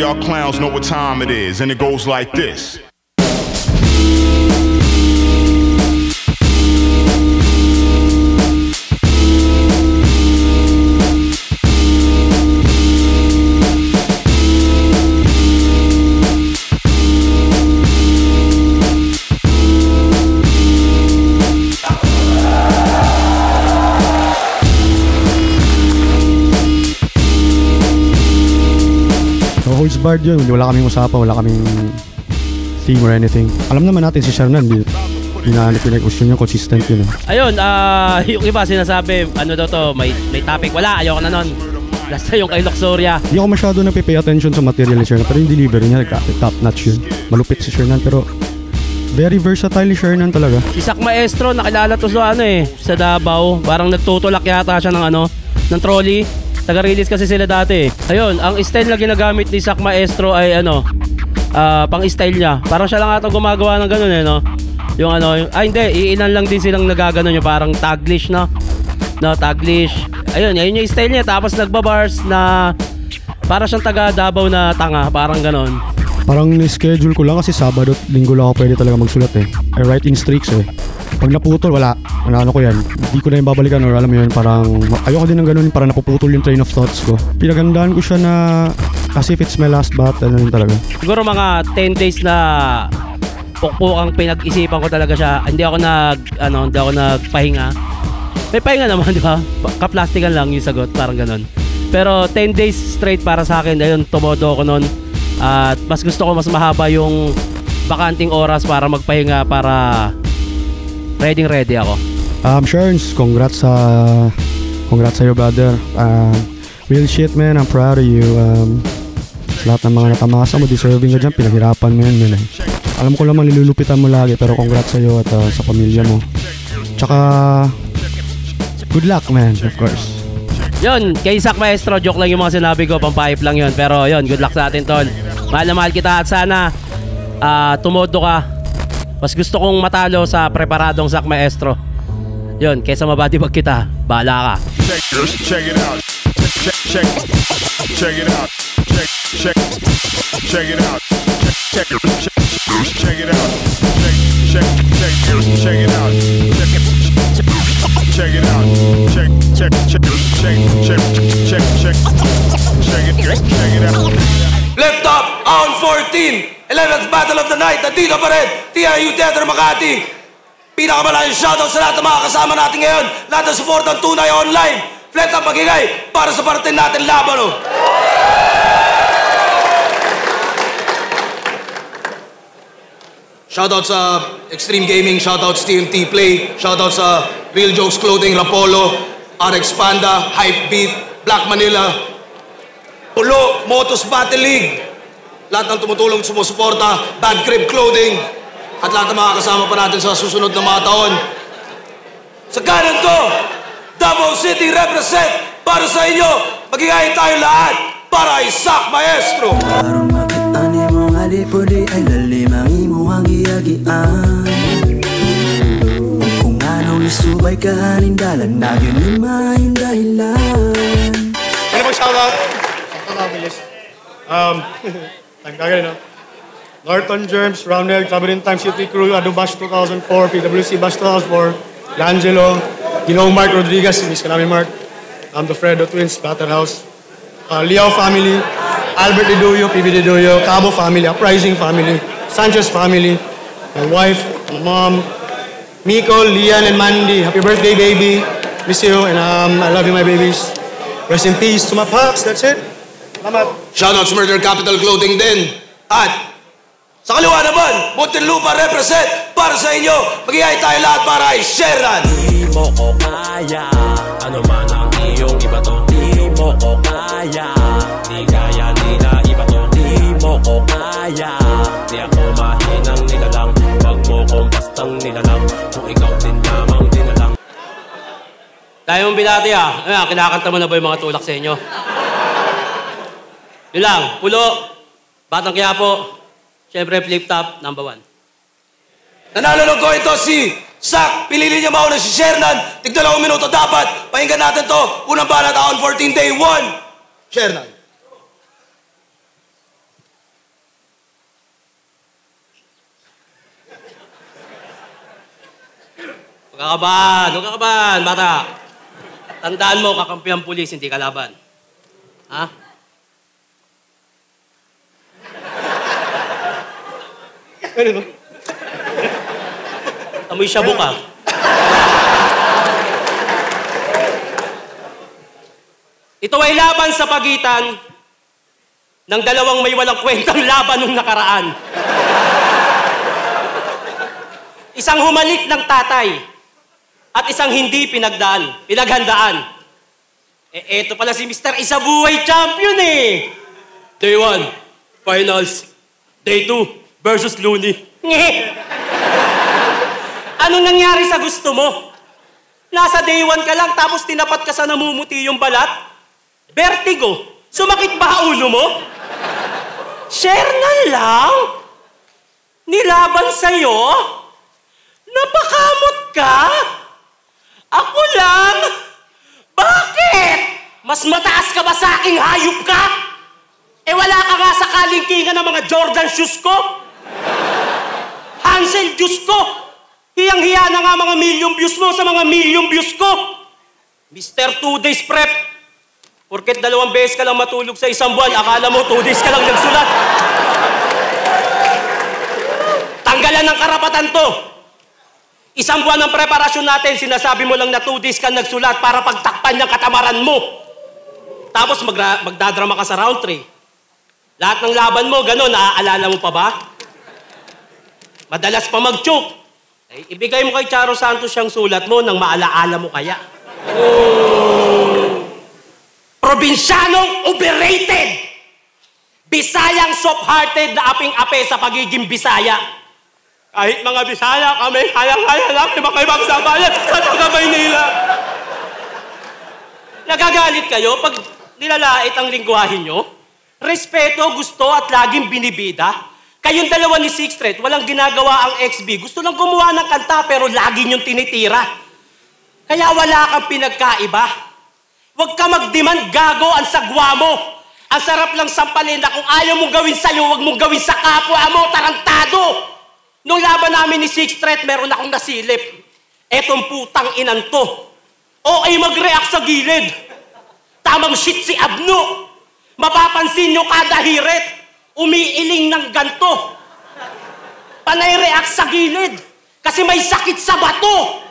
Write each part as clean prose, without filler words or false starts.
y'all clowns know what time it is, and it goes like this. Holds barred yun, wala kaming usapan, wala kaming theme or anything. Alam naman natin si Shernan, pinag-question yung consistent yun. Ayun, yung iba sinasabi, ano daw to, may topic. Wala, ayoko na nun. Last yung kay Luxoria. Hindi ako masyado nagpipay attention sa material ni Shernan, pero yung delivery niya, top notch yun. Malupit si Shernan, pero very versatile ni Shernan talaga. Si Sak Maestro, nakilala to sa sa Davao. Parang nagtutulak yata siya ng trolley. Taga-release kasi sila dati. Ayun, ang style na ginagamit ni Sak Maestro ay pang-style niya. Parang siya lang ata gumagawa ng ganun no? Yung hindi, iilan lang din silang nagaganon yung parang taglish, no? No, taglish. Ayun yung style niya. Tapos nagbabars na para siyang taga-Davao na tanga, parang ganon. Parang ni-schedule ko lang kasi Sabado at Linggo lang ako pwede talaga magsulat I write in streaks Pag naputol, wala. Ano ko yan. Hindi ko na yung babalikan or alam mo yun, parang ayoko din ng ganun para napuputol yung train of thoughts ko. Pinagandaan ko siya na as if it's my last battle na yun talaga. Siguro mga 10 days na pukpukang pinag-isipan ko talaga siya. Hindi ako nagpahinga. May pahinga naman, di ba? Kaplastikan lang yung sagot, parang ganun. Pero 10 days straight para sa akin, ayun, tumodo ako nun. At mas gusto ko mas mahaba yung bakanting oras para magpahinga, para ready ako. Sherns, congrats sa'yo, brother. Real shit, man. I'm proud of you. Lahat ng mga natamasa mo, deserving ka dyan. Pinaghirapan mo yan, man. Alam ko lamang nilulupitan mo lagi, pero congrats sa'yo at sa pamilya mo. Tsaka good luck, man, of course. Yun, kay Sak Maestro, joke lang yung mga sinabi ko, pampahip lang yun. Pero yun, good luck sa atin, tol. Mahal na mahal kita at sana tumodo ka. Mas gusto kong matalo sa preparadong Sak Maestro. Yun, kaysa mabadibag kita, bahala ka. Check it out. Check it out. Check it out. Check it out. Check it out. Check it out. Check it out. Check it out. Lift up on 14, 11th battle of the night. Nandito pa rin, TIU Theater Makati. Pinakamalayong shoutout sa lahat ng mga kasama natin ngayon. Lahat ng support ng Tunay Online. Flat ang magigay para sa parte natin laban. Shoutout sa Extreme Gaming, shoutout sa TMT Play, shoutout sa Real Jokes Clothing, Rapolo, RX Panda, Hypebeat, Black Manila, Pulo, Motos Battle League, lahat ng tumutulong sumusuporta, Bad Crib Clothing, at lahat ng mga kasama pa natin sa susunod na mga taon. Sa kanan ko, Davao City represent para sa inyo. Magiging tayo lahat para kay Sak Maestro. Parang makitani mong alipuli ay lalimang imuhang iyagian. Kung anong isubay ka hanindalan, naginima yung dahilan. Ano pag shoutout? Norton Germs, Roundel, Traveling Time City Crew, Ado Bash 2004, PWC Bash 2004, L'Angelo, Ginoong Mark Rodriguez, miss ka namin Mark, the Fredo Twins, Batterhouse, Liao family, Albert De Duyo, PB De Duyo, Cabo family, Uprising family, Sanchez family, my wife, my mom, Miko, Lian, and Mandy. Happy birthday, baby. Miss you, and I love you, my babies. Rest in peace to my pops. That's it. Salamat. Shoutout sa Murder Capital Clothing din. At sa kaliwa naman, Muntinlupa represent para sa inyo. Magiging tayo lahat para ay Shernan. Di mo ko kaya, ano man ang iyong iba to. Di mo ko kaya, di kaya nila iba to. Di mo ko kaya, di ako mahinang nilalang. Wag mo kong bastang nilalang, kung ikaw din lamang dinalang. Tayo mong binati kinakanta mo na ba yung mga tulak sa inyo? Yun lang, Pulo, Batang Quiapo, syempre Flip Top, #1. Nanalo ko ito si Sak. Pinili niya mauna si Shernan. Tig-2 minuto dapat. Pakinggan natin to. Unang banat on 14 day 1. Shernan. Huwag kakabahan, bata. Tandaan mo, kakampi ang pulis, hindi kalaban. Ha? Ano ba? Amoy shabu ka. Ito ay laban sa pagitan ng dalawang may walang kwentang laban nung nakaraan. Isang humalik ng tatay at isang hindi pinaghandaan. Eto pala si Mr. Isabuhay Champion eh. Day 1, finals. Day 2, versus Looney. Anong nangyari sa gusto mo? Nasa day 1 ka lang tapos tinapat ka sa namumuti yung balat? Vertigo. Sumakit ba ulo mo? Share na lang. Nilaban sa'yo? Napakamot ka? Ako lang? Bakit? Mas mataas ka ba sa aking hayop ka? Eh wala ka nga sa kalingkingan ng mga Jordan shoes ko? Hansel Diyos ko? Hiyang-hiya na nga mga million views mo sa mga million views ko. Mr. 2 days prep. Porket 2 beses ka lang matulog sa isang buwan, akala mo 2 days ka lang nagsulat. Tanggalan ng karapatan to. Isang buwan ng preparasyon natin, sinasabi mo lang na 2 days ka nagsulat para pagtakpan ng katamaran mo. Tapos magdadrama ka sa round 3. Lahat ng laban mo, gano'n, naaalala mo pa ba? Madalas pa mag-choke. Eh, ibigay mo kay Charo Santos siyang sulat mo nang maalaala mo kaya. Oh. Probinsyanong overrated! Bisayang soft-hearted na aping-ape sa pagiging Bisaya. Kahit mga Bisaya kami, kayang-kaya namin makibagsabayan sa taga-Maynila. Nagagalit kayo pag nilalait ang lingwahe nyo? Respeto, gusto at laging binibida? Kayong dalawa ni Sixth Threat, walang ginagawa ang XB. Gusto lang gumawa ng kanta pero lagi niyong tinitira. Kaya wala kang pinagkaiba. Huwag ka mag-demand, gago ang sagwa mo. Ang sarap lang sampalin na kung ayaw mong gawin sa'yo, huwag mong gawin sa kapwa mo, tarantado. Nung laban namin ni Sixth Threat, meron akong nasilip. Etong putang inan to. Okay mag-react sa gilid. Tamang shit si Abno. Mapapansin nyo kada hirit. Umiiling ng ganto. Panay react sa gilid. Kasi may sakit sa bato.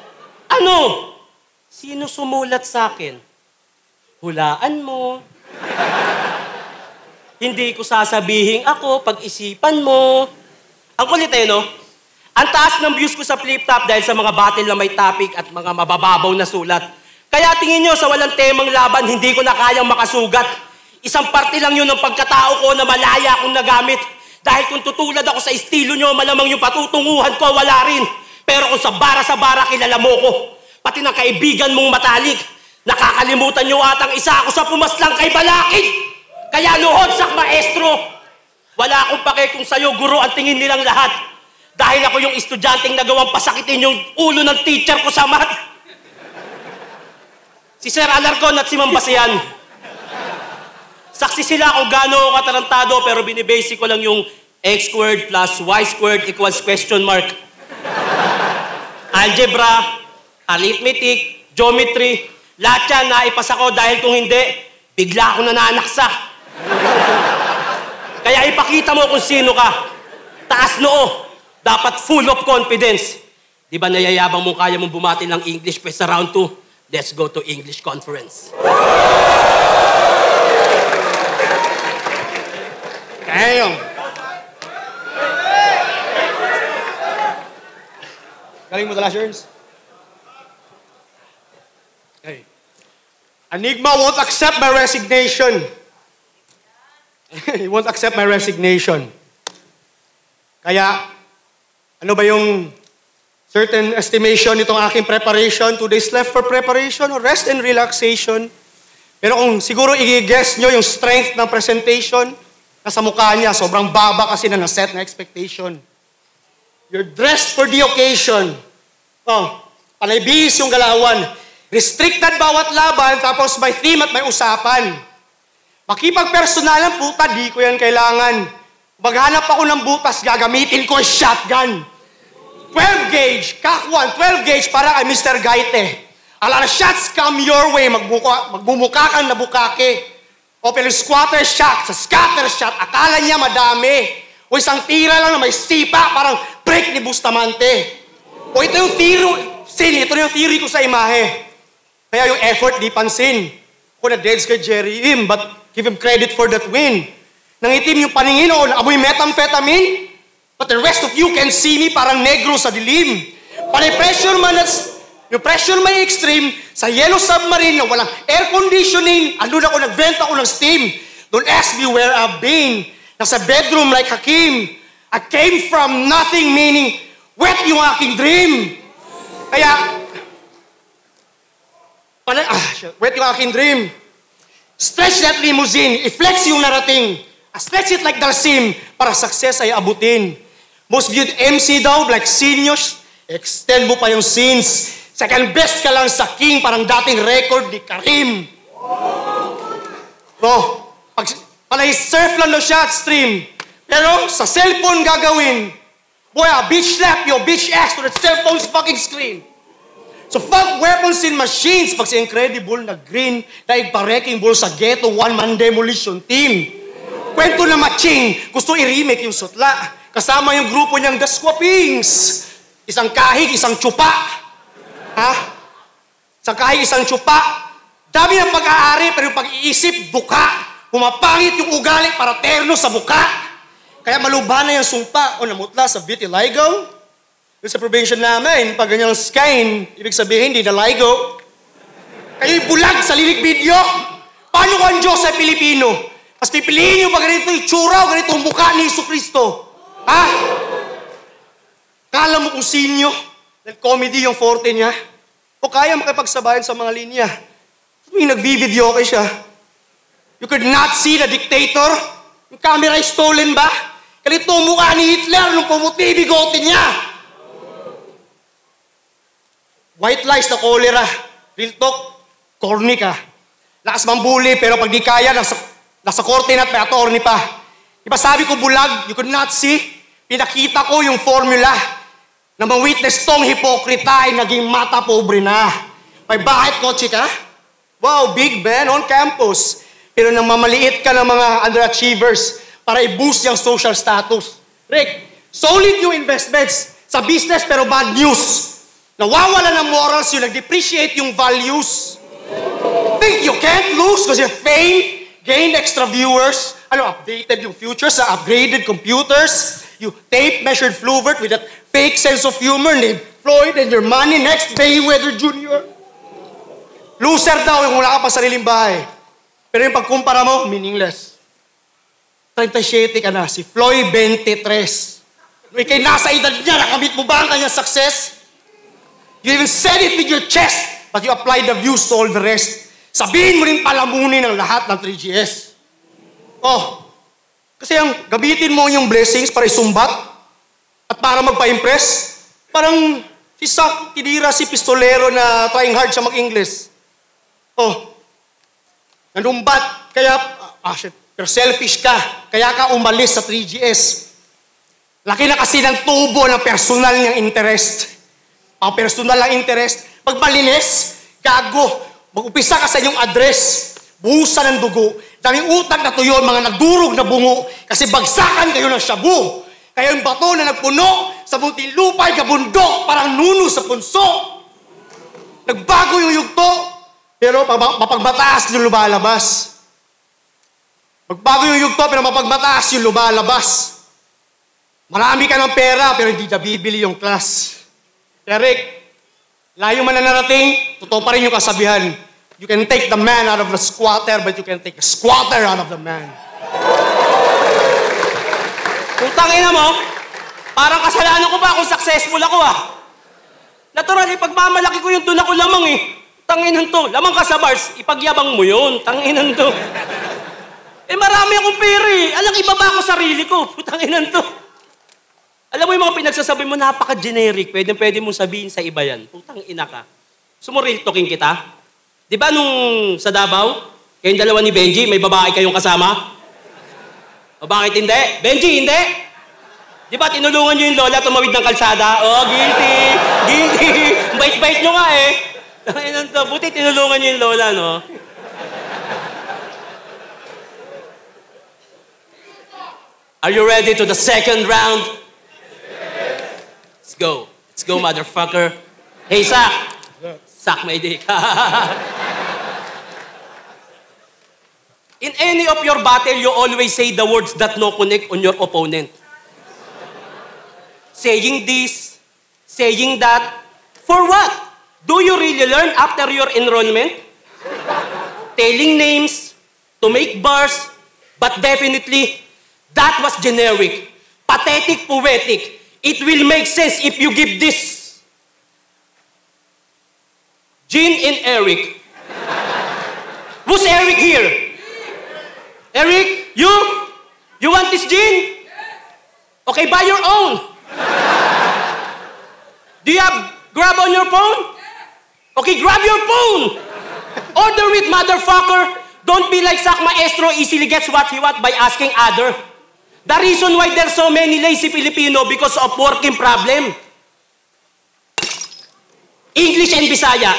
Ano? Sino sumulat sa akin? Hulaan mo. Hindi ko sasabihin ako, pag-isipan mo. Ang kulit no? Ang taas ng views ko sa Flip Top dahil sa mga battle na may topic at mga mabababaw na sulat. Kaya tingin nyo sa walang temang laban, hindi ko na kayang makasugat. Isang parte lang yun ng pagkatao ko na malaya akong nagamit. Dahil kung tutulad ako sa estilo nyo, malamang yung patutunguhan ko, wala rin. Pero kung sa bara, kilala mo ko. Pati ng kaibigan mong matalik. Nakakalimutan nyo atang isa ako sa pumaslang kay Balakid. Kaya luhod sa maestro. Wala akong pake kung sa'yo, guro, ang tingin nilang lahat. Dahil ako yung estudyanteng nagawang pasakitin yung ulo ng teacher ko sa math. Si Sir Alarcon at si Ma'am Basian. Saksi sila kung gaano katarantado pero binibasic ko lang yung x squared plus y squared equals question mark. Algebra, arithmetic, geometry, lahat yan naipasa ko dahil kung hindi, bigla ako nananaksa. Kaya ipakita mo kung sino ka. Taas noo, dapat full of confidence. Di ba nayayabang mong kaya mong bumati ng English pa sa round 2? Let's go to English conference. Damn! Galing mo talaga, Sherns? Hey. Enigma won't accept my resignation. He won't accept my resignation. Kaya, ano ba yung certain estimation nitong aking preparation? 2 days left for preparation or rest and relaxation. Pero kung siguro i-guess nyo yung strength ng presentation, nasa mukha niya, sobrang baba kasi na naset na expectation. You're dressed for the occasion. Oh, panay bihis yung galawan. Restricted bawat laban, tapos may theme at may usapan. Makipag-personalan, puta, di ko yan kailangan. Maghanap ako ng butas, gagamitin ko shotgun. 12 gauge, Cock 1, 12 gauge para kay Mr. Gaite. A lot of shots come your way, magbumuka kang nabukake. O pero squatter shot, sa scatter shot, akala niya madami. O isang tira lang na may sipa, parang break ni Bustamante. O ito yung theory ko sa imahe. Kaya yung effort di pansin. Kung na-deads kay Jerry Im, but give him credit for that win. Nangitim yung paningin o amoy methamphetamine, but the rest of you can see me parang negro sa dilim. Pressure man yung pressure may extreme, sa yellow submarine na walang air conditioning, ano na ako, nagbenta ako ng steam. Don't ask me where I've been. Nasa bedroom like Hakim. I came from nothing, meaning, wet yung aking dream. Kaya, wet yung aking dream. Stretch that limousine, i-flex yung narating. Stretch it like Dalsim, para success ay abutin. Most viewed MC daw, like seniors, extend mo pa yung scenes. Second best ka lang sa King, parang dating record ni Karim. Bro, palay surf lang no shot stream. Pero sa cellphone gagawin. Boy, bitch slap your bitch ass to the cellphone's fucking screen. So fuck weapons in machines. Pag si Incredible na green, daig pa wrecking ball sa ghetto, one-man demolition team. Kwento na matching, gusto i-remake yung sutla. Kasama yung grupo niyang The Squapings. Isang kahig, isang tsupa. Ha? Isang kahig, isang tsupa. Dami ng pag-aari, pero yung pag-iisip, buka. Pumapangit yung ugali para terno sa buka. Kaya malubhan na yung sumpa o namutla sa vitiligo. Yung sa probinsya namin, pag ganyang skin, ibig sabihin, di naligo. Kayo'y bulag sa lirik video. Paano ko ang Diyos ay Pilipino? Mas pipiliin nyo ba ganito itsura o ganito ang mukha ni Jesucristo? Ha? Kala mo kung sinyo? Dahil comedy yung forte niya? O kaya makipagsabayan sa mga linya? Yung nagbi-video kay siya. You could not see the dictator? Yung camera ay stolen ba? Kalito ang mukha ni Hitler nung pumuti bigote niya. White lies na cholera. Real talk, corny ka. Lakas mambuli, pero pag di kaya, nasa korte na at may attorney pa. Diba sabi ko bulag, you could not see? Pinakita ko yung formula na ma-witness tong hipokrita ay naging mata pobre na. May bakit kotse ka? Wow, big man on campus. Pero nang mamaliit ka ng mga underachievers para i-boost yung social status. Rick, solid yung investments sa business pero bad news. Nawawala ng morals yung nag-depreciate yung values. Think you can't lose because your fame gained extra viewers. Updated yung future sa upgraded computers. You tape-measured Fluvert with that fake sense of humor named Floyd and your money next Mayweather Jr. Loser daw yung wala ka pa sariling bahay. Pero yung pagkumpara mo, meaningless. 37 ka na, si Floyd 23. Ikay nasa edad niya, nakamit mo ba ang kanyang success? You even said it with your chest, but you applied the views to all the rest. Sabihin mo rin palamunin ang lahat ng 3GS. Kasi ang gamitin mo yung blessings para isumbat at para magpa-impress, parang si Sak tinira si pistolero na trying hard siya mag-English. Nanumbat, kaya, pero selfish ka, kaya ka umalis sa 3GS. Laki na kasi ng tubo ng personal niyang interest. Ang personal ng interest, pag malinis, gago, mag-upisa ka sa inyong address, buhusan ng dugo, daming utak na tuyo, mga nagdurog na bungo, kasi bagsakan kayo ng shabu. Kaya yung bato na nagpuno, sa munting lupay, kabundok, parang nuno sa punso. Nagbago yung yugto, pero mapagbataas yung lumalabas. Magbago yung yugto, pero mapagbataas yung lumalabas. Marami ka ng pera, pero hindi na bibili yung class. Eric, layo man na narating, totoo pa rin yung kasabihan. You can take the man out of the squatter, but you can take the squatter out of the man. Kung tangina mo, parang kasalanan ko ba kung successful ako Natural, pagmamalaki ko yung tula ko lamang Tanginan to, lamang ka sa bars, ipagyabang mo yun. Tanginan to. Marami akong pera Alang ibaba ko sarili ko. Tanginan to. Alam mo yung mga pinagsasabi mo, napaka-generic. Pwede mong sabihin sa iba yan. Putang ina ka. Sumuril talking kita. Di ba nung sa Davao, kayong dalawa ni Benji, may babae kayong kasama? O bakit hindi? Benji, hindi? Di ba tinulungan nyo yung lola tumawid ng kalsada? Oh, guilty! Guilty! Bait-bait nyo nga eh. Buti tinulungan nyo yung lola, no? Are you ready to the second round? Let's go. Let's go, motherfucker. Hey, Sak! Sak my dick. In any of your battle, you always say the words that no connect on your opponent. Saying this, saying that. For what? Do you really learn after your enrollment? Telling names, to make bars, but definitely, that was generic. Pathetic, poetic. It will make sense if you give this. Jean and Eric. Who's Eric here? Eric, you? You want this Jean? Okay, buy your own. Do you have grab on your phone? Okay, grab your phone. Order it, motherfucker. Don't be like Sak Maestro, easily gets what he wants by asking other. The reason why there's so many lazy Filipino because of working problem. English and Bisaya.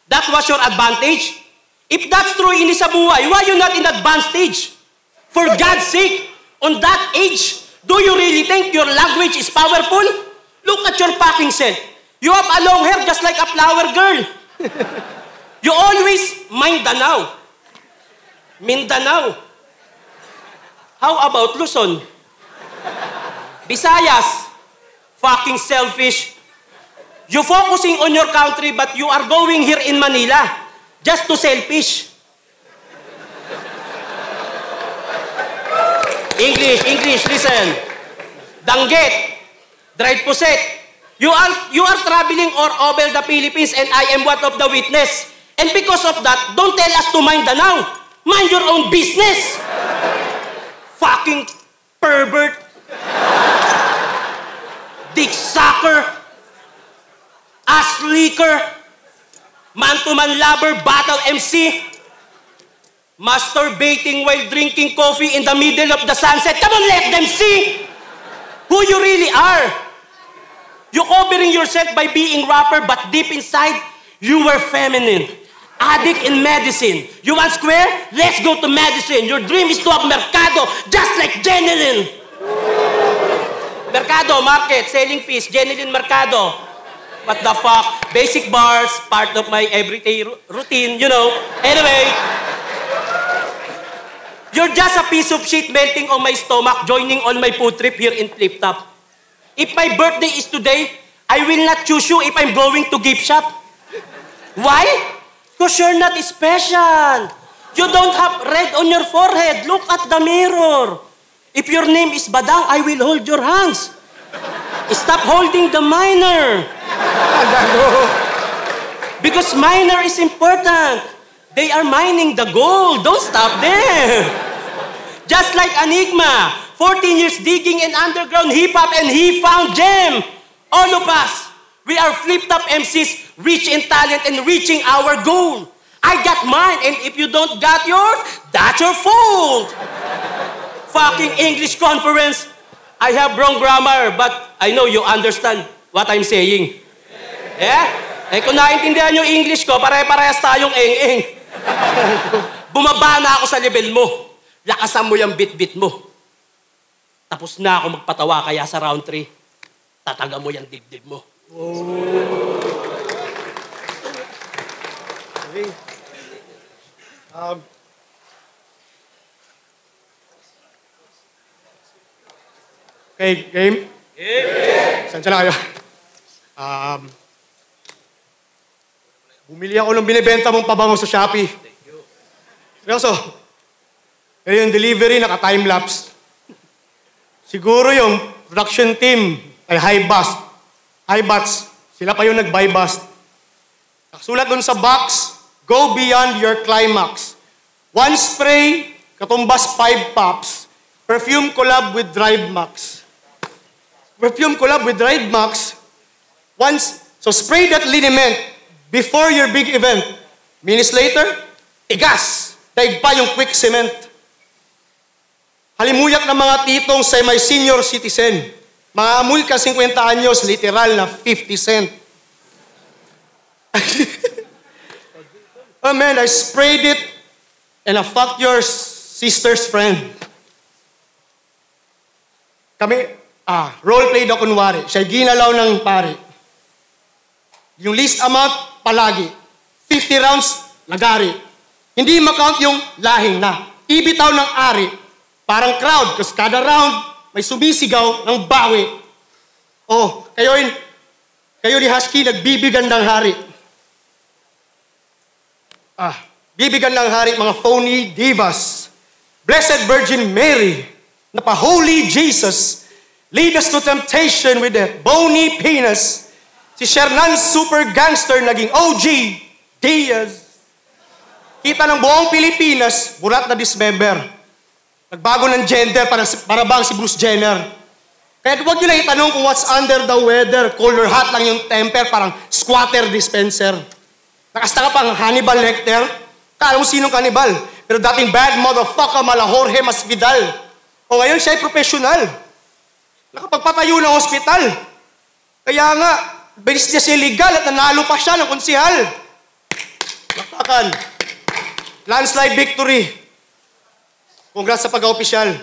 That was your advantage. If that's true in Isabuhay, why you not in advanced stage? For God's sake, on that age, do you really think your language is powerful? Look at your fucking self. You have a long hair just like a flower girl. You always Mindanao. Mindanao. How about Luzon? Visayas. Fucking selfish. You focusing on your country but you are going here in Manila just to selfish. English, listen. Danggit, dried puset. You are traveling all over the Philippines and I am one of the witness. And because of that, don't tell us to Mindanao. Mind your own business. Fucking pervert. Dick sucker. Ass leaker. Man-to-man lover, battle MC. Masturbating while drinking coffee in the middle of the sunset. Come on, let them see who you really are. You covering yourself by being rapper, but deep inside, you were feminine. Addict in medicine. You want square? Let's go to medicine. Your dream is to have Mercado, just like Jenilyn. Mercado, market, selling fish, Jenilyn Mercado. What the fuck? Basic bars, part of my everyday routine, you know. Anyway, you're just a piece of shit melting on my stomach, joining on my food trip here in Flip Top. If my birthday is today, I will not choose you if I'm going to gift shop. Why? Because you're not special. You don't have red on your forehead. Look at the mirror. If your name is Badang, I will hold your hands. Stop holding the minor. Because minor is important. They are mining the gold. Don't stop there. Just like Enigma, 14 years digging in underground hip-hop and he found gem. All of us, we are flip-top MCs, rich in talent and reaching our goal. I got mine, and if you don't got yours, that's your fault. Fucking English conference. I have wrong grammar, but I know you understand what I'm saying. Yeah? Eh kung naintindihan yung English ko, pare-parehas tayong eng-eng. Bumaba na ako sa level mo. Lakasan mo yung bit-bit mo. Tapos na ako magpatawa, kaya sa round 3, tataga mo yung dibdib mo. Oh. Okay. Okay, game? Yeah. Saan na kayo? Bumili ako ng binibenta mong pabango sa Shopee. Thank you. Seryoso. Pero yung delivery, naka-time-lapse. Siguro yung production team ay high-bust. Sila pa yung nag-buy-bust. Nakasulat dun sa box, go beyond your climax. 1 spray, katumbas 5 pops. Perfume collab with Drive Max. Perfume collab with Drive Max. So spray that liniment before your big event. Minutes later, igas. Daig pa yung quick cement. Halimuyak ng mga titong sa may senior citizen. Maamoy ka 50 anyos, literal na 50 cent. Oh man, I sprayed it and I fucked your sister's friend. Kami, roleplay daw kunwari. Siya'y ginalaw ng pare. Yung least amount, palagi. 50 rounds, lagari. Hindi makount yung lahing na. Ibitaw ng ari. Parang crowd, kasi kada round, may sumisigaw ng bawi. Oh, kayo ni Husky, nagbibigan ng hari. Bibigan ng hari, mga phony divas. Blessed Virgin Mary, napa-Holy Jesus, lead us to temptation with that bony penis. Si Shernan super gangster naging OG Diaz. Kita ng buong Pilipinas, burat na dismember. Nagbago ng gender para bang si Bruce Jenner. Kaya huwag nyo na itanong kung what's under the weather. Color hot lang yung temper, parang squatter dispenser. Nakasta ka pang Hannibal Lecter. Kala mo sinong kanibal. Pero dating bad motherfucker mala Jorge Masvidal. O ngayon siya ay professional. Nakapagpatayo ng hospital. Kaya nga, bilis niya siya legal at nanalo pa siya ng konsihal. Laktakan. Landslide victory. Congrats sa pagka-opisyal.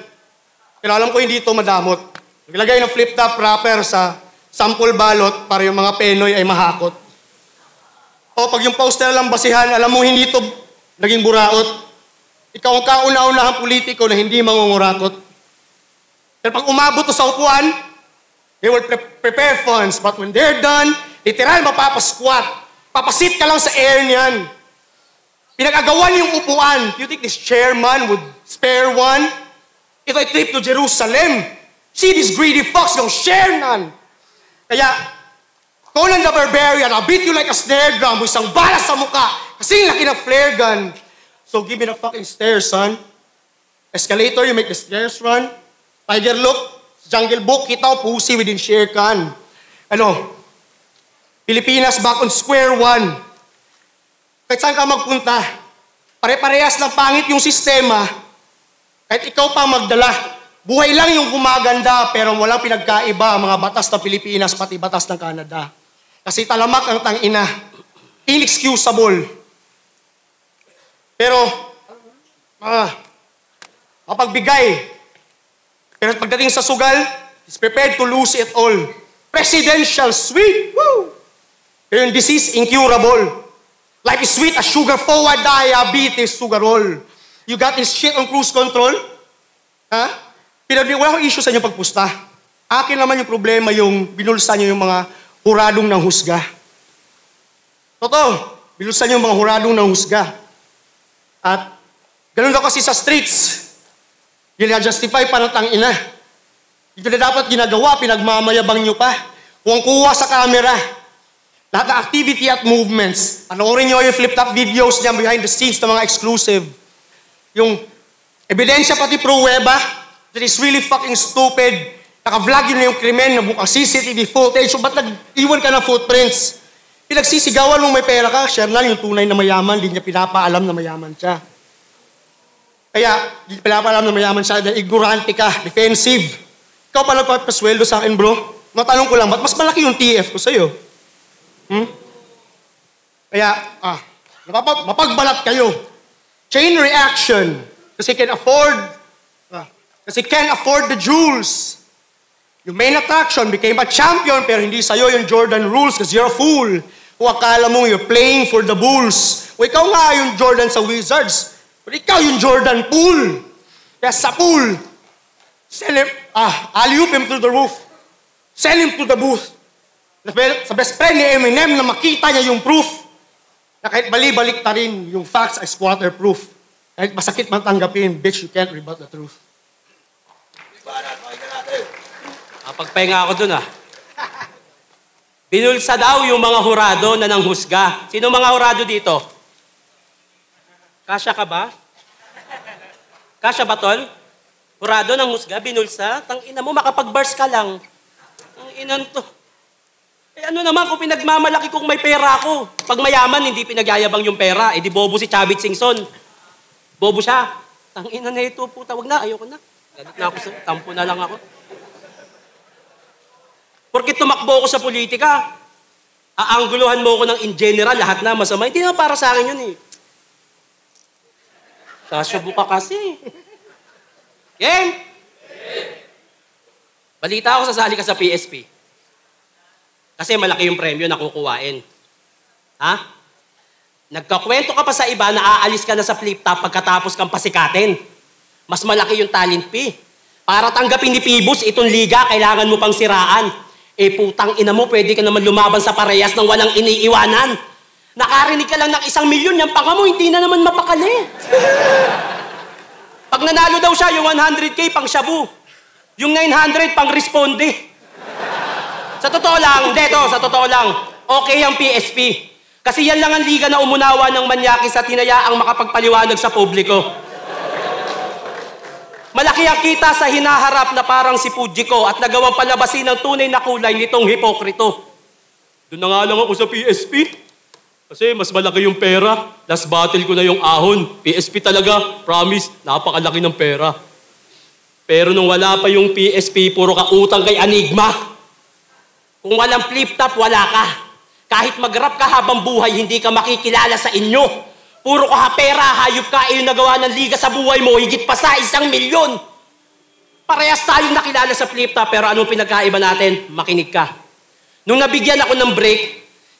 Pero alam ko hindi ito madamot. Naglagay ng flip-top wrapper sa sample balot para yung mga Penoy ay mahakot. O pag yung poster lang basihan, alam mo hindi ito naging buraot. Ikaw ang kauna-unahang politiko na hindi mangungurakot. Pero pag umabot to sa upuan, they will prepare funds. But when they're done, literal mapapasquat. Papasit ka lang sa air niyan. Pinag-agawan yung upuan. You think this chairman would spare one? Ito ay trip to Jerusalem. See this greedy fox, don't share none. Kaya, Conan the Barbarian, I'll beat you like a snare drum with isang bala sa mukha. Kasing laki ng flare gun. So give me the fucking stairs, son. Escalator, you make the stairs run. Tiger look, Jungle Book, kita o pussy within Shere Khan. Pilipinas back on square one. Kahit saan ka magpunta, pare-parehas ng pangit yung sistema, kahit ikaw pa magdala, buhay lang yung gumaganda, pero walang pinagkaiba ang mga batas ng Pilipinas, pati batas ng Canada. Kasi talamak ang tangina. Inexcusable. Pero, mapagbigay. Pero pagdating sa sugal, is prepared to lose it all. Presidential suite. Woo! Pero yung disease, incurable. Life is sweet as sugar forward diabetes, sugar roll. You got this shit on cruise control? Ha? Wala akong issue sa inyong pagpusta. Akin naman yung problema yung binulsa nyo yung mga huradong ng husga. Totoo, binulsa nyo yung mga huradong ng husga. At ganun daw kasi sa streets. Yun na-justify pa ng tangina. Ito na dapat ginagawa, pinagmamayabang nyo pa. Kuwang-kuha sa camera. Lahat ng activity at movements. Panoorin nyo yung flip-top videos niya behind the scenes na mga exclusive. Yung ebidensya pati pruweba, that is really fucking stupid. Naka-vlog yun na yung krimen na bukang CCTV footage. So ba't nag-iwan ka ng footprints? Pinagsisigawan mong may pera ka, Shernan, yung tunay na mayaman, di niya pinapaalam na mayaman siya. Kaya, di pinapaalam na mayaman siya dahil ignorante ka, defensive. Ikaw pa nagpapasweldo sa akin, bro. Matanong ko lang, ba't mas malaki yung TF ko sa'yo? Kaya, mapagbalat kayo. Chain reaction. Kasi can afford the jewels. Yung main attraction became a champion pero hindi sa'yo yung Jordan rules because you're a fool. Kung akala mo you're playing for the Bulls. O ikaw nga yung Jordan sa Wizards. Pero ikaw yung Jordan pool. Kaya sa pool, send him, alley-oop him to the roof. Send him to the booth. Sa best friend ni Eminem na makita niya yung proof na kahit bali-balik ta rin, yung facts ay squatter-proof. Kahit masakit man tanggapin, bitch, you can't rebut the truth. Pagpahinga ako dun Binulsa daw yung mga hurado na nanghusga. Sino mga hurado dito? Kasya ka ba? Kasya ba, tol? Hurado ng husga, binulsa? Tangina mo, makapag-bars ka lang. Ang inan to. Ano naman kung pinagmamalaki kong may pera ako? Pag mayaman, hindi pinagyayabang yung pera. Di bobo si Chavit Singson. Bobo siya. Tangina na ito, puta. Wag na, ayoko na. Galit na ako sa tampo na lang ako. Porque tumakbo ako sa politika, aangguluhan mo ako ng in general, lahat na masama. Hindi naman para sa akin yun eh. Sasubo ka kasi. Game? Balita ako, sasali ka sa PSP. Kasi malaki yung premyo na kukuhain. Ha? Nagkakwento ka pa sa iba na aalis ka na sa flip top pagkatapos kang pasikatin. Mas malaki yung talent fee. Para tanggapin ni Pibus itong liga, kailangan mo pang siraan. Eh putang ina mo, pwede ka naman lumaban sa parehas ng walang iniiwanan. Nakarinig ka lang ng 1 milyon, yung panga mo, hindi na naman mapakali. Pag nanalo daw siya, yung 100K pang shabu. Yung 900 pang responde. Sa totoo lang, sa totoo lang, okay ang PSP. Kasi yan lang ang liga na umunawa ng manyakis at hinayaang makapagpaliwanag sa publiko. Malaki ang kita sa hinaharap na parang si Fujiko at nagawang palabasin ng tunay na kulay nitong hipokrito. Doon na nga lang ako sa PSP. Kasi mas malaki yung pera. Last battle ko na yung ahon. PSP talaga, promise, napakalaki ng pera. Pero nung wala pa yung PSP, puro ka utang kay Enigma. Kung walang flip-top, wala ka. Kahit mag-rap ka habang buhay, hindi ka makikilala sa inyo. Puro ka pera, hayop ka, yung nagawa ng liga sa buhay mo, higit pa sa 1 milyon. Parehas tayong nakilala sa flip-top, pero anong pinagkaiba natin? Makinig ka. Nung nabigyan ako ng break,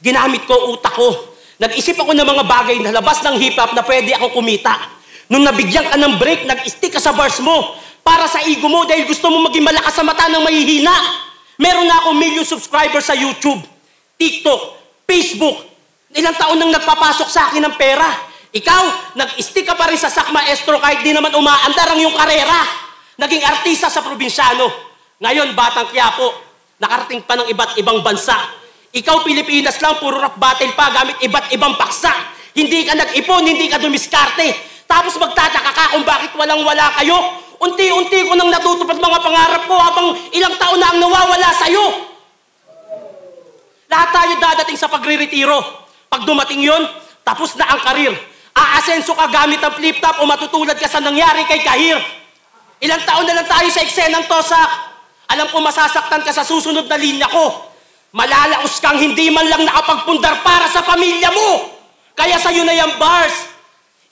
ginamit ko utak ko. Nag-isip ako ng mga bagay na labas ng hip-hop na pwede ako kumita. Nung nabigyan ka ng break, nag-stick ka sa bars mo para sa ego mo dahil gusto mo maging malakas sa mata ng mahihina. Meron na akong 1 million subscribers sa YouTube, TikTok, Facebook. Ilang taon nang nagpapasok sa akin ng pera. Ikaw, nag-stick ka pa rin sa Sak Maestro kahit di naman umaandar ang iyong karera. Naging artista sa probinsyano. Ngayon, batang Quiapo, nakarating pa ng iba't ibang bansa. Ikaw, Pilipinas lang, puro rap battle pa gamit iba't ibang paksa. Hindi ka nag-ipon, hindi ka dumiskarte. Tapos magtataka ka kung bakit walang-wala kayo. Unti-unti ko nang natutupad mga pangarap ko habang ilang taon na ang nawawala sa'yo. Lahat tayo dadating sa pagre-retiro. Pag dumating yon, tapos na ang karir. Aasenso ka gamit ang flip-top o matutulad ka sa nangyari kay Kahir. Ilang taon na lang tayo sa eksenang tosak. Alam ko masasaktan ka sa susunod na linya ko. Malalaos kang hindi man lang nakapagpundar para sa pamilya mo. Kaya sa'yo na yung bars.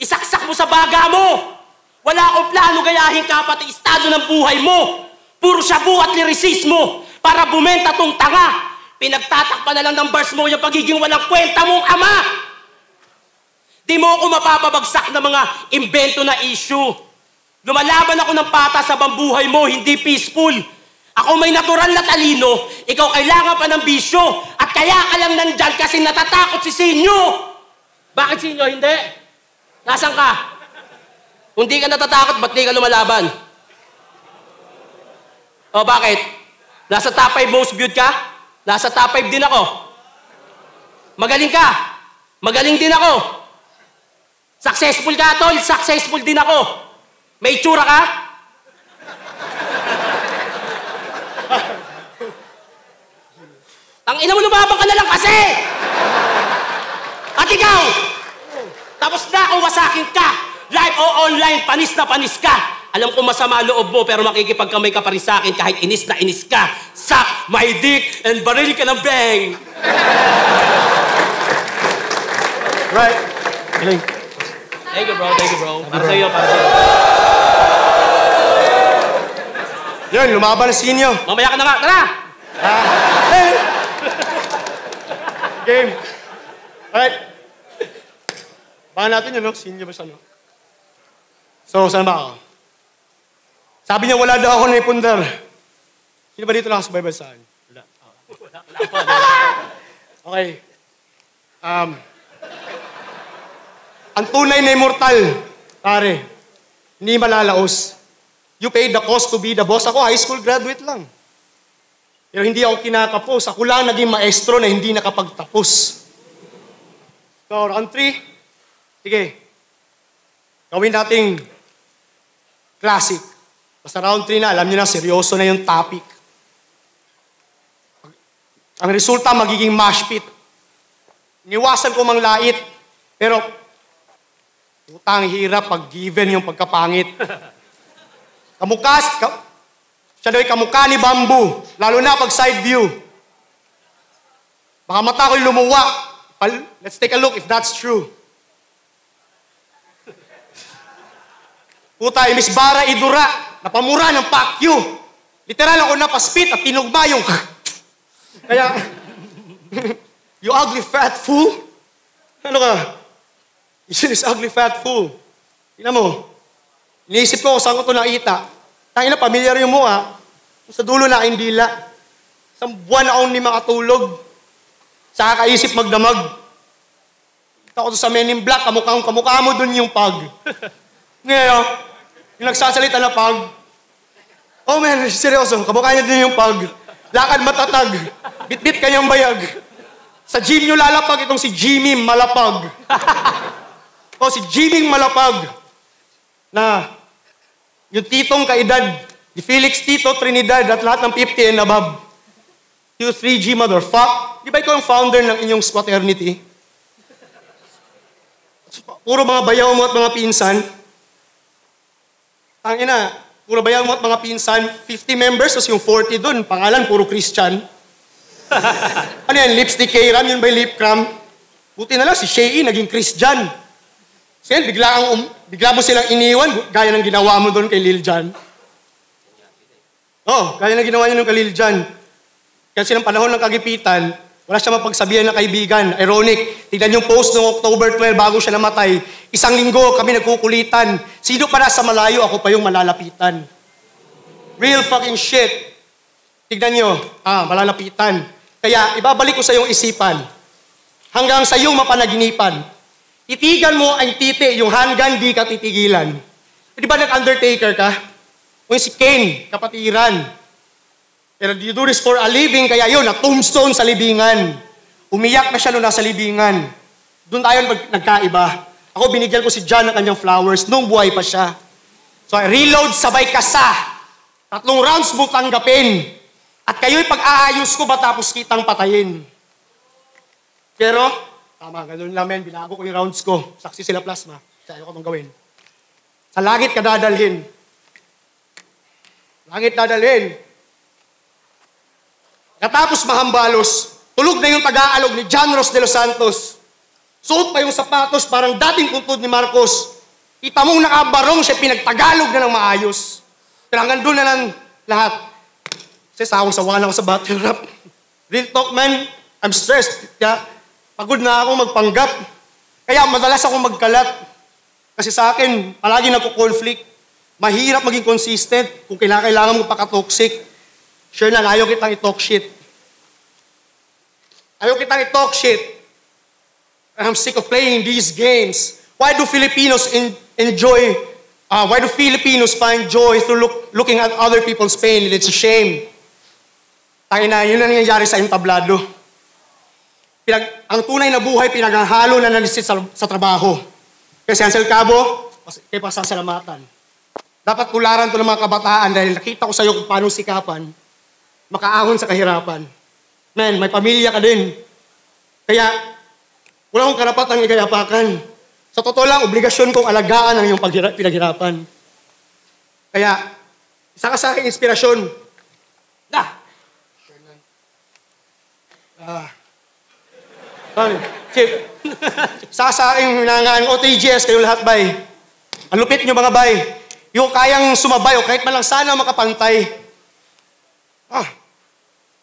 Isaksak mo sa baga mo. Wala akong plano gayahin ka pati estado ng buhay mo. Puro shabu at lyricismo para bumenta tong tanga. Pinagtatakpan na lang ng bars mo yung pagiging walang kwenta mong ama. Di mo ako mapapabagsak ng mga imbento na issue. Lumalaban ako ng patas sa buhay mo, hindi peaceful. Ako may natural na talino, ikaw kailangan pa ng bisyo. At kaya ka lang nandyan kasi natatakot si Sinyo. Bakit Sinyo? Hindi. Nasaan ka? Kung di ka natatakot, ba't di ka lumalaban? O bakit? Nasa top 5 most viewed ka? Nasa top 5 din ako. Magaling ka. Magaling din ako. Successful ka, tol. Successful din ako. May itsura ka? Ang ina mo, lumabang ka na lang kasi! At ikaw, tapos na kung wasakin ka. Live o online, panis na panis ka. Alam ko masama loob mo, pero makikipagkamay ka pa rin sa akin kahit inis na inis ka. Suck my dick and baril ka ng bang! Right. Galing. Thank you, bro. Thank you, bro. Para sa'yo, para sa'yo. Yun, lumaban na si Inyo. Mamaya ka na nga. Tara! Game. Alright. Baka natin yun, no? Si Inyo ba siya, no? So, saan ba ako? Sabi niya, wala daw ako na ipundar. Sino ba dito nakasubaybay saan? Wala. Wala pa. Okay. Ang tunay na immortal, pare, hindi malalaos. You paid the cost to be the boss. Ako, high school graduate lang. Pero hindi ako kinakapos. Ako lang naging maestro na hindi nakapagtapos. So, round 3. Sige. Gawin nating classic. Basta round 3 na, alam niyo na, seryoso na yung topic. Ang resulta, magiging mash pit. Iniwasan ko mang lait. Pero, utang hirap pag given yung pagkapangit. Siya daw ay kamukha ni Bamboo. Lalo na pag side view. Baka mata ko'y lumuwa. Let's take a look if that's true. Puta, Miss Bara Idura, napamura ng pakyu. Literal ako napaspit at tinugma yung... Kaya, you ugly fat fool. Ano ka? You this ugly fat fool. Tingnan mo, iniisip ko kung saan ko ito nakita. Tangina, pamilyar yung mukha. Sa dulo na aking dila. Isang buwan akong hindi makatulog. Sa kakaisip magdamag. Ito ko sa Men in Black, kamukha mo dun yung pag. Ngayon, yung nagsasalita na pag, oh man, seryoso, kamukha niya dun yung pag. Lakad matatag, bit-bit kanyang bayag. Sa gym nyo lalapag itong si Jimmy Malapag. O si Jimmy Malapag. Na, yung titong kaedad, ni Felix Tito Trinidad at lahat ng 50 and above. You 3G motherfuck. Di ba ikaw ang founder ng inyong squaternity? Puro mga bayaw mo at mga pinsan. Tangina, puro bayaw mo at mga pinsan. 50 members, tapos yung 40 dun, pangalan, puro Christian. Ano yan, lipstick K-Ram, yun ba yung lip cram? Buti na lang, si Shea naging Christian. So yan, bigla mo silang iniwan, gaya ng ginawa mo doon kay Lil Jon. Gaya ng ginawa niyo nung kay Lil Jon. Kasi ng panahon ng kagipitan, wala siya mapagsabihan na kaibigan. Ironic, tignan yung post noong October 12 bago siya namatay. 1 linggo kami nagkukulitan. Sino pa nasa malayo, ako pa yung malalapitan. Real fucking shit. Tignan nyo, malalapitan. Kaya ibabalik ko sa iyong isipan. Hanggang sa iyong mapanaginipan. Titigan mo ang titi, yung handgun, di ka titigilan. Di ba nag-Undertaker ka? O si Kane, kapatiran. Pero you do this for a living, kaya yun, na tombstone sa libingan. Umiyak na siya nung nasa libingan. Doon tayo nagkaiba. Ako, binigyan ko si John ng kanyang flowers nung buhay pa siya. So, reload, sabay kasa. 3 rounds mo tanggapin. At kayo'y pag-aayos ko matapos kitang patayin. Pero, tama, ganun lang men, binago ko yung rounds ko. Saksi sila plasma. Sa'yo ko itong gawin. Sa langit ka dadalhin. Langit dadalhin. Katapos mahambalos, tulog na yung taga-alog ni John Ross de los Santos. Suot pa yung sapatos, parang dating puntod ni Marcos. Kita mong nakabarong siya, pinagtagalog na ng maayos. Pero hanggang doon na lang lahat. Kasi sawang-sawa na ako sa battle rap. Real talk, man, I'm stressed. Kaya pagod na ako magpanggap. Kaya madalas ako magkalat. Kasi sa akin, palagi nagko-conflict. Mahirap maging consistent kung kailangan mo paka-toxic. Sure lang, ayaw kitang i-talk shit. Ayaw kitang i-talk shit. I'm sick of playing these games. Why do Filipinos why do Filipinos find joy through looking at other people's pain? It's a shame. Tangina, yun na nangyayari sa entablado. Ang tunay na buhay, pinaghahalo na nalisit sa trabaho. Kasi Ansel Cabo, kay pasasalamatan. Dapat tularan to ng mga kabataan dahil nakita ko sa'yo kung paano sikapan makaahon sa kahirapan. Man, may pamilya ka din. Kaya, wala akong karapatang ikayapakan. Sa totoo lang, obligasyon kong alagaan ang iyong pinaghirapan. Kaya, isa ka sa aking inspirasyon. Chip. Isa ka sa aking hinangaan. OTGS, kayo lahat, bay. Ang lupit nyo, mga bay. Yung kayang sumabay o kahit man lang sana makapantay.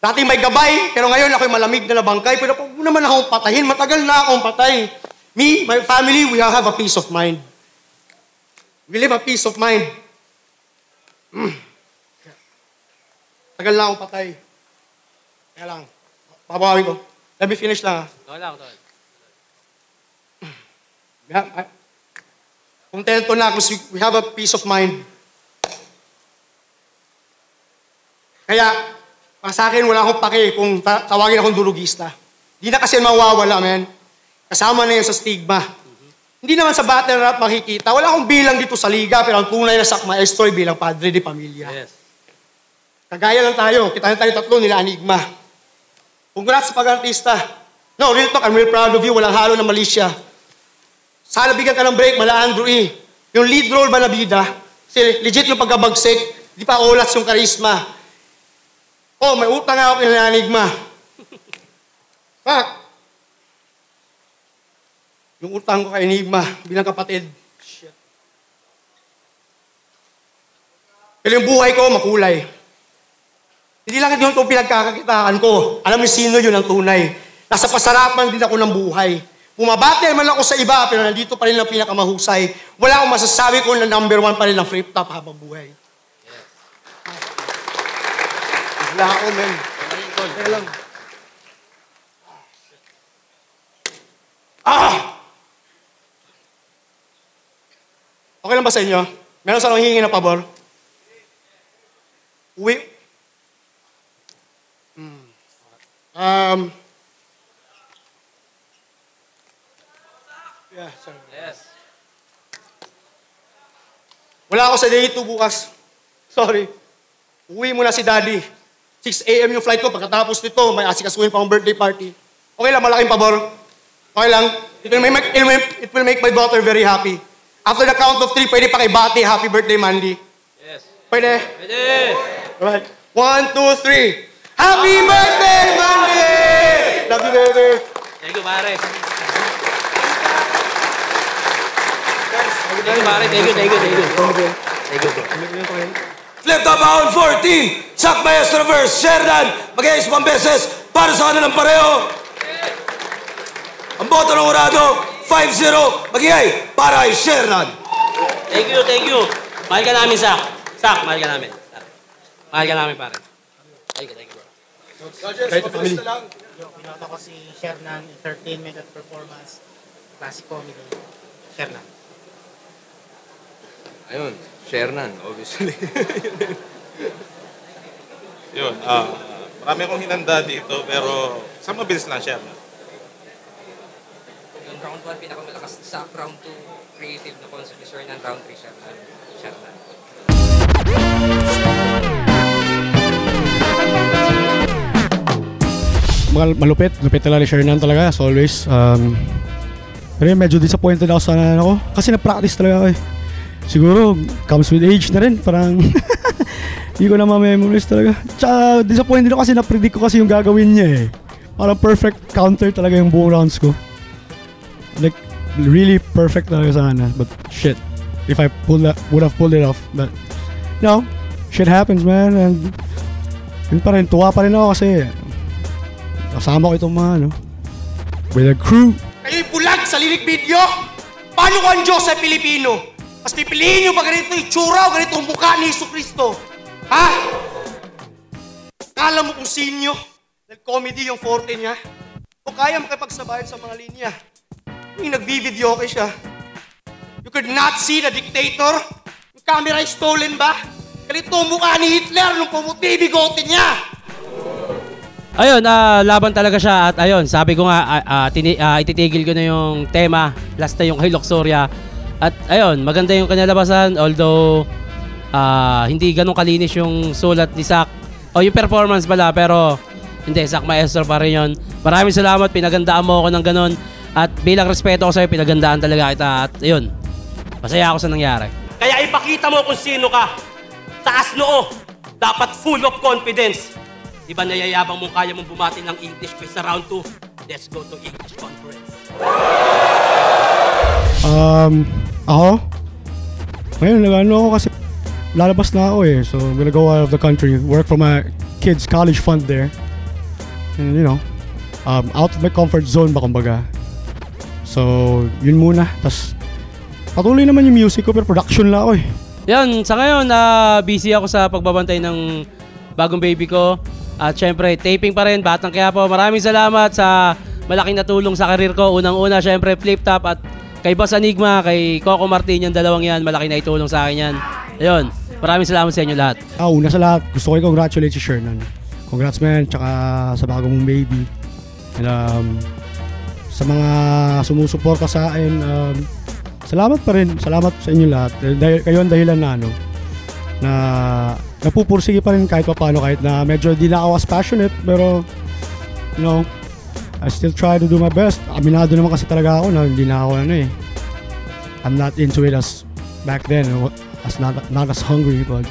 Dating may gabay, pero ngayon ako'y malamig na nabangkay. Pero kung naman akong patahin, matagal na akong patay. Me, my family, we have a peace of mind. We live a peace of mind. Tagal na akong patay. Kaya lang, papawawin ko. Let me finish lang. Wala. Kontento na kasi we have a peace of mind. Kaya, sa akin, wala akong pake kung tawagin akong durugista. Di na kasi mawawala, man. Kasama na yan sa stigma. Hindi naman sa battle rap makikita. Wala akong bilang dito sa liga, pero ang tunay na sak maestro ay bilang padre de pamilya. Yes. Kagaya lang tayo. Kita na tayo tatlo nila Enigma. Congrats sa pag-artista. No, real talk, I'm real proud of you. Walang halo na malisya. Sana bigyan ka ng break, mala Andrew E. Yung lead role ba na bida? Kasi legit yung pagkabagsik. Di pa olas yung karisma. May utang ako kay Enigma. Fuck. yung utang ko kay Enigma bilang kapatid. Shit. Pero yung buhay ko, makulay. Hindi lang yun itong pinagkakakitaan ko. Alam niyo sino yun ang tunay. Nasa pasarapan din ako ng buhay. Bumabate man ako sa iba, pero nandito pa rin ang pinakamahusay. Wala akong masasabi ko na number 1 pa rin ang flip top habang buhay. Yes. Wala ako, men. Kaya lang. Okay lang ba sa inyo? Meron sa akong hihingi na pabor? Uwi. Yeah, sorry. Yes. Wala ako sa day 2 bukas. Sorry. Uwi muna si Daddy. 6 a.m. yung flight ko. Pagkatapos nito, may asikasuhin pa akong birthday party. Okay lang, malaking pabor. Okay lang. It will make my daughter very happy. After the count of 3, pwede pa kay Bati. Happy birthday, Mandy. Yes. Pwede? Pwede. Alright. 1, 2, 3. Happy birthday, Mandy! Love you, baby. Thank you, pare. Thank you, pare. Thank you. Flip top round 14. Sak Maestro versus Sherdan. Mag-iis 1 beses para sa kanilang pareho. Ang boto ng urado, 5-0. Mag-iay para kay Sherdan. Thank you. Mahal ka namin, Sak. Sak, mahal ka namin. Mahal ka namin, pare. Thank you, bro. Pinota ko si Shernan, entertainment at performance, classic comedy. Shernan. Ayun, Shernan, obviously. Yun, marami akong hinanda dito, pero sa mabilis lang, Shernan. Yung round 1, pinakamalakas sa round 2, creative na consumer ng round 3, Shernan. Malupit talaga ni Shernan talaga, as always. Pero medyo disappointed ako sa ako kasi na-practice talaga ako eh. Siguro, comes with age na rin, parang hindi ko na ma-memorize talaga. Tsaka disappointed ako kasi na-predict ko kasi yung gagawin niya eh. Parang perfect counter talaga yung buong rounds ko. Like, really perfect talaga sana, but shit. If I would have pulled it off, but you know, shit happens, man, and yun pa rin, tuwa pa rin ako kasi kasama ko itong mga, with a crew. Kayo'y bulag sa lirik video? Paano ko ang Diyos ay Pilipino? Mas pipiliin nyo ba ganito itsura o ganito ang mukha ni Jesucristo? Ha? Kala mo kung sinyo? Nag-comedy yung forte niya? O kaya makipagsabayan sa mga linya? Yung nag-video okay siya. You could not see the dictator? Yung camera ay stolen ba? Ganito ang mukha ni Hitler nung pumuti bigote niya! Ayun, laban talaga siya at ayun, sabi ko nga, ititigil ko na yung tema, last na yung kay Luxoria. At ayun, maganda yung kanya labasan, although hindi ganun kalinis yung sulat ni Sak. O yung performance pala, pero hindi, Sak Maestro pa rin yun. Maraming salamat, pinagandaan mo ako ng ganun. At bilang respeto ko sa'yo, pinagandaan talaga kita. At ayun, masaya ako sa nangyari. Kaya ipakita mo kung sino ka. Taas noo, dapat full of confidence. Di ba nayayabang mong kaya mong bumati ng English pa sa round 2? Let's go to English conference. Ako? Ngayon, nag-ano ako kasi lalabas na ako eh. So, I'm gonna go out of the country, work for my kids' college fund there. And you know, out of my comfort zone ba kumbaga. So, yun muna. Tapos, patuloy naman yung music ko, pero production lang ako eh. Yan, sa ngayon, busy ako sa pagbabantay ng bagong baby ko. At syempre, taping pa rin, Batang Quiapo. Maraming salamat sa malaking natulong sa karir ko. Unang-una, syempre, Flip Top at kay Boss Enigma, kay Coco Martin, yung dalawang yan, malaking naitulong sa akin yan. Ayun, maraming salamat sa inyo lahat. Una sa lahat, gusto ko i-congratulate si Shernan. Congrats man, tsaka sa bagong mong baby. And sa mga sumusuporta sa akin, salamat pa rin. Salamat sa inyo lahat. Kayo ang dahilan na na napupursige pa rin kahit pa paano, kahit na medyo di na ako as passionate, pero you know, I still try to do my best. Aminado naman kasi talaga ako na hindi na ako I'm not into it as back then, as not as hungry, but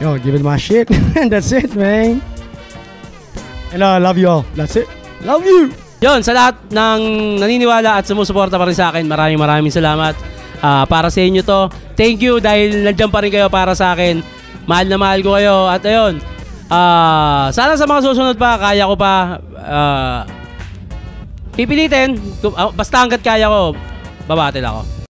yo, give it my shit. And that's it, man. And I love you all. That's it. Love you. Yun, sa lahat ng naniniwala at sumusuporta pa rin sa akin, maraming salamat. Para sa inyo to. Thank you dahil nandiyan pa rin kayo para sa akin. Mahal na mahal ko kayo. At ayun, sana sa mga susunod pa, kaya ko pa pipilitin. Basta hanggat kaya ko, babatil ako.